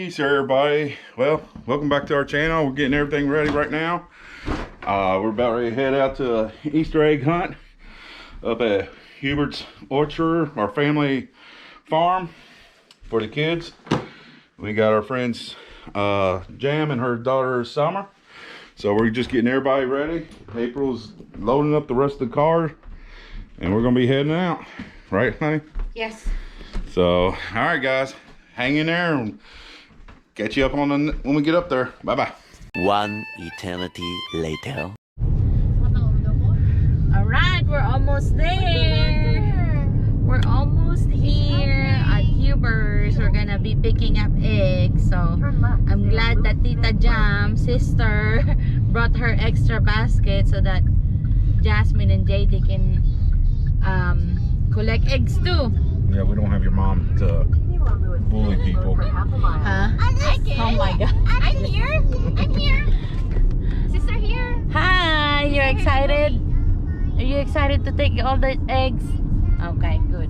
Peace everybody. Well, welcome back to our channel. We're getting everything ready right now. We're about ready to head out to an Easter egg hunt up at Hubert's Orchard, our family farm for the kids. We got our friends Jam and her daughter Summer. So we're just getting everybody ready. April's loading up the rest of the car and we're gonna be heading out. Right, honey? Yes. So, all right guys, hang in there and catch you up on when we get up there. Bye-bye. One eternity later. Alright, we're almost there. We're almost here at Hubert's. We're gonna be picking up eggs. So I'm glad that Tita Jam, sister, brought her extra basket so that Jasmine and JD can collect eggs too. Yeah, we don't have your mom to bully people. Huh? Oh my god. I'm here. I'm here. Sister here. Hi, you're excited? Are you excited to take all the eggs? Okay, good.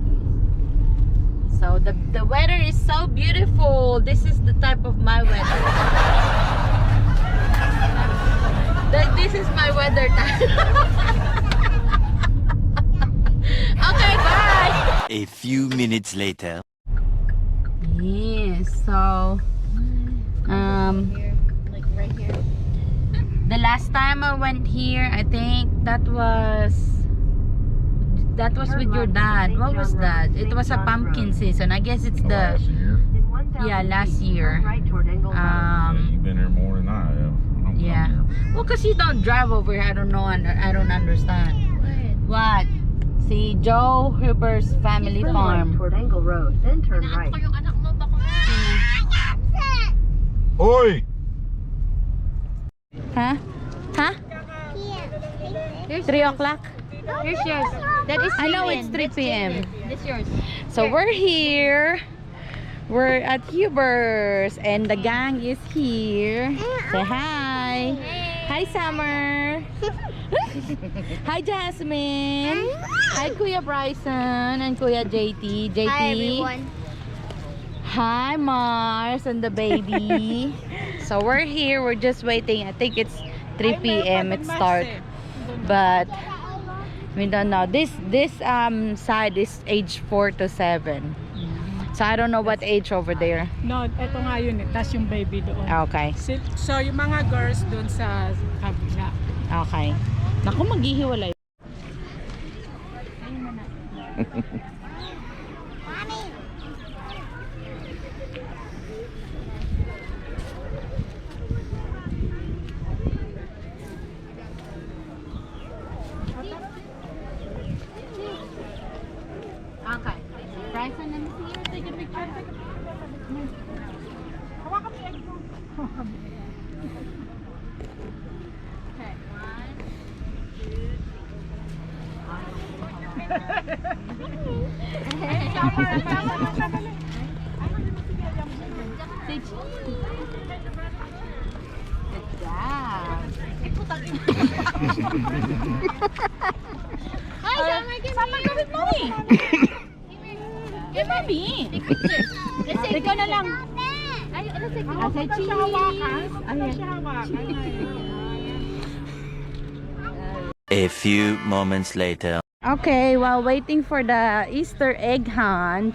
So the weather is so beautiful. This is the type of my weather. This is my weather time. Okay, bye. A few minutes later. Yes, so Like right here. the last time I went here, I think that was with your dad. What was that? It was a pumpkin season. I guess it's the last year. You've been here more than I have. Yeah. Well, cause you don't drive over here. I don't know. I don't understand. What? See, Joe Hubert's family farm. Toward Angle Road, then turn right. Yung anak mo bako na. Oi! Huh? Huh? 3 o'clock? Here's yours. That is I know it's 3 p.m. This yours. So we're here. We're at Hubert's and the gang is here. Say hi. Hi, Summer. Hi, Jasmine. Hi, Kuya Bryson and Kuya JT. Hi everyone. Hi, Mars and the baby. So we're here. We're just waiting. I think it's 3 p.m. it start, but we don't know. This side is age 4 to 7. So I don't know what age over there. No, eto nga yun eh. Tas yung baby doon. Okay. So yung mga girls doon sa kabila. Okay. Naku, maghihiwalay. Okay. Bryson, let me see you. Take a picture. Hawakan mo yung Okay. 1, 2, 3. Good job. Hi, Sama ka with mommy. Hey, mommy. Let's say Ikaw na lang. Ay, let's say Say cheese. A few moments later. Okay, while waiting for the Easter egg hunt,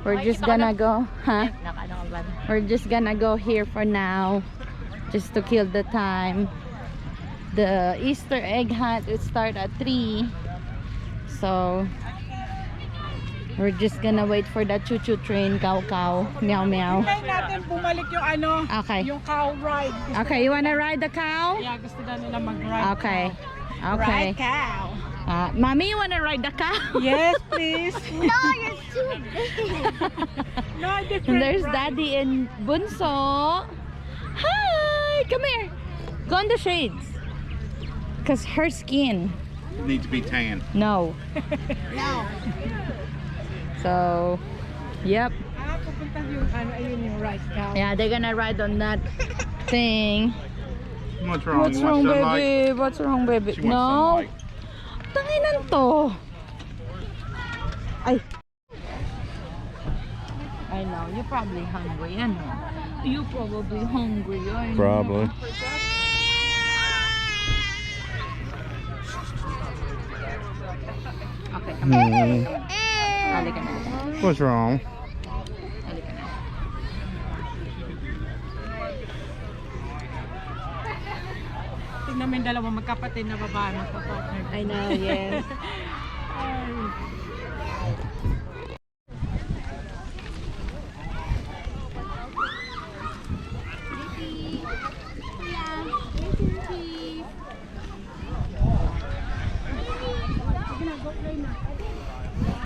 we're just gonna go, huh? We're just gonna go here for now, just to kill the time. The Easter egg hunt will start at 3, so we're just gonna wait for the choo-choo train, cow, meow meow. Hintayin natin bumalik yung ano, Okay. yung cow ride. Okay, you wanna ride the cow? Yeah, gusto na nila mag-ride. Okay. Cow. Okay. Ride cow. Mommy, you wanna ride the cow? Yes, please. No, you're too big. No, different There's ride. Daddy and Bunso. Hi, come here. Go on the shades. Cause her skin. Need to be tan. No. No. So, yep. Pupunta yung ano, ayun yung ride cow. Yeah, they're gonna ride on that thing. What's wrong? What's You wrong, want sunlight? baby? What's wrong, baby? She wants No. sunlight. Tanginan to. Ay. I know. You're probably hungry, I know. You're probably hungry, I know. Probably. Okay, come on. Halika na. What's wrong? Halika na. Tingnan mo yung dalawang magkapatid na babae magpa-partner. I know, yes.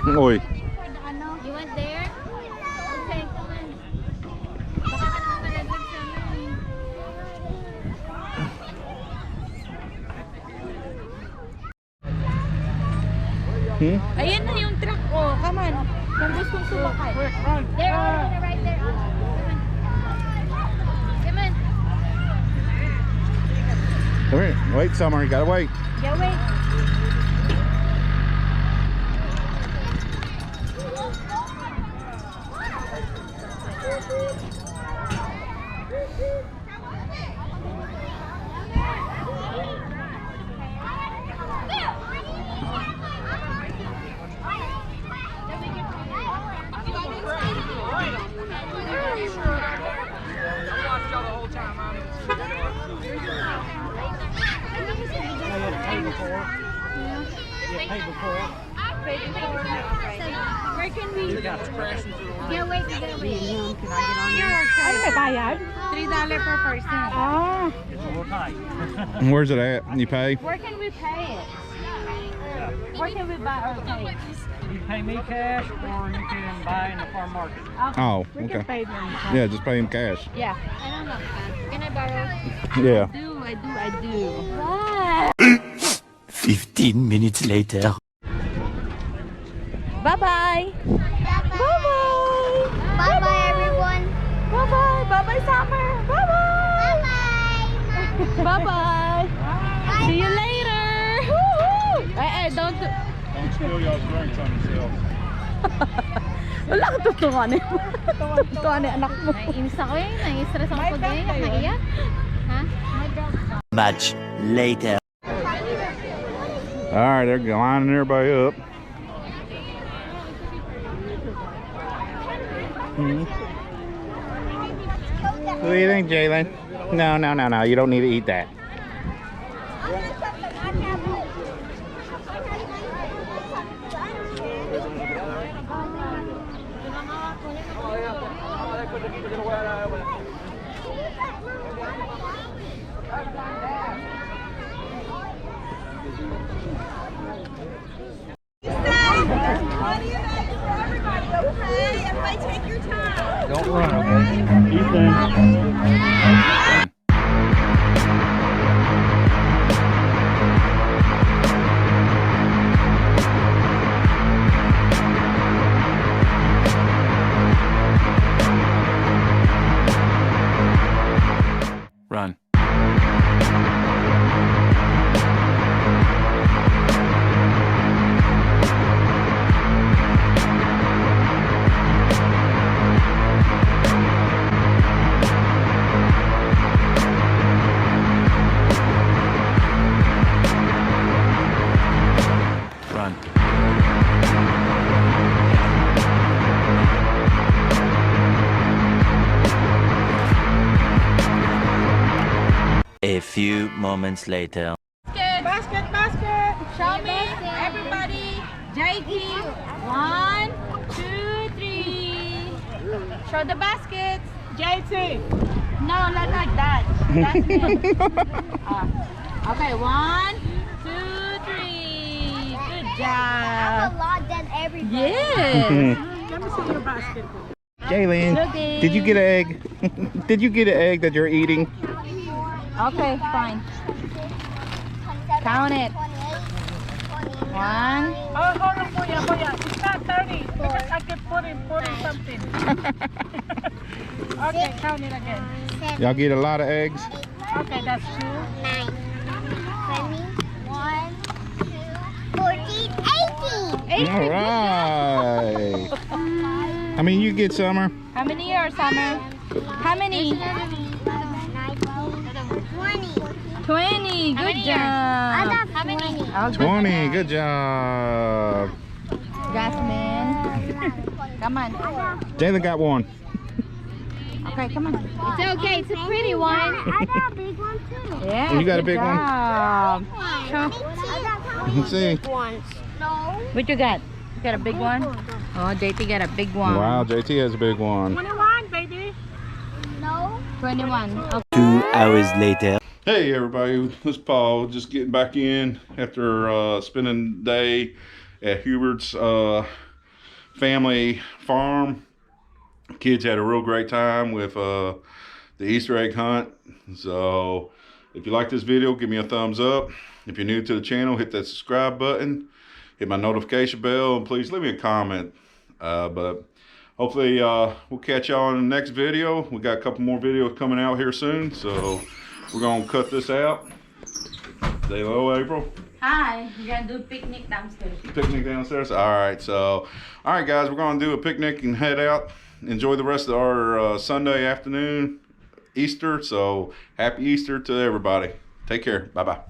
Oi. You went there? Okay, come on. Baka ka naman malaglag sa amin. Ayan na yung truck, oh. Come on. Kung gustong sumakay. There, right there. Come on. Come on. Come here. Wait, Summer. You gotta wait. Yeah, wait. Where can we? Yeah, wait, we gotta wait. Ano may bayad? $3 per person. Ah. Where's it at? You pay? Where can we pay it? Where can we buy our pay? You pay me cash or you can buy in the farm market. Oh, We can okay. pay them. Yeah, just pay him cash. Yeah. I don't have cash. Can I borrow? Yeah. I do. What? 15 minutes later. Bye-bye. Bye-bye. Bye-bye, everyone. Bye-bye. Bye-bye, Summer. Bye-bye. Bye-bye. Bye-bye. See you later. Woohoo! Hey, don't... Don't spill y'all's drinks on yourself. Wala ka tutunganin. Tutunganin anak mo. Naiinis ako eh. Nai-stress ako pag ganyan. Naiiyak. Ha? Much later. All right, they're lining everybody up. What do you think, Jalen? No. You don't need to eat that. Don't run, okay? Ethan. Run. Run. A few moments later. Basket. Show me, everybody. JT. 1, 2, 3. Show the baskets. JT. No, not like that. That's it. Okay, 1, 2, 3. Good I job. have a lot than everybody. Yes. Let me see your basket. Jalen, Looking. did you get an egg? Did you get an egg that you're eating? Okay, fine. Count it. 1. Oh, hold on, Boya. It's not 30 because I can put in something. Okay, count it again. Y'all get a lot of eggs? Okay, that's 2. 9, 20, 1, 2, 14, 18. All right. How many you get, Summer? How many are Summer? How many? 20. Good job. How many? Oh, good 20. job. Good job. Jasmine. Come on. Jayla got one. Okay, come on. It's okay. It's a pretty one. I got a big one too. Yeah. You got a good big one? job. Let's see. What you got? You got a big one? Oh, JT got a big one. Wow, JT has a big one. 21, baby. 21. Okay. 2 hours later. Hey everybody, this is Paul. Just getting back in after spending the day at Hubert's family farm. Kids had a real great time with the Easter egg hunt. So if you like this video, give me a thumbs up. If you're new to the channel, hit that subscribe button, hit my notification bell, and please leave me a comment. But hopefully we'll catch y'all in the next video. We got a couple more videos coming out here soon, so we're gonna cut this out. Say hello, April. Hi. We're going to do picnic downstairs. Picnic downstairs. All right, so all right guys, we're gonna do a picnic and head out. Enjoy the rest of our Sunday afternoon, Easter. So happy Easter to everybody. Take care. Bye bye.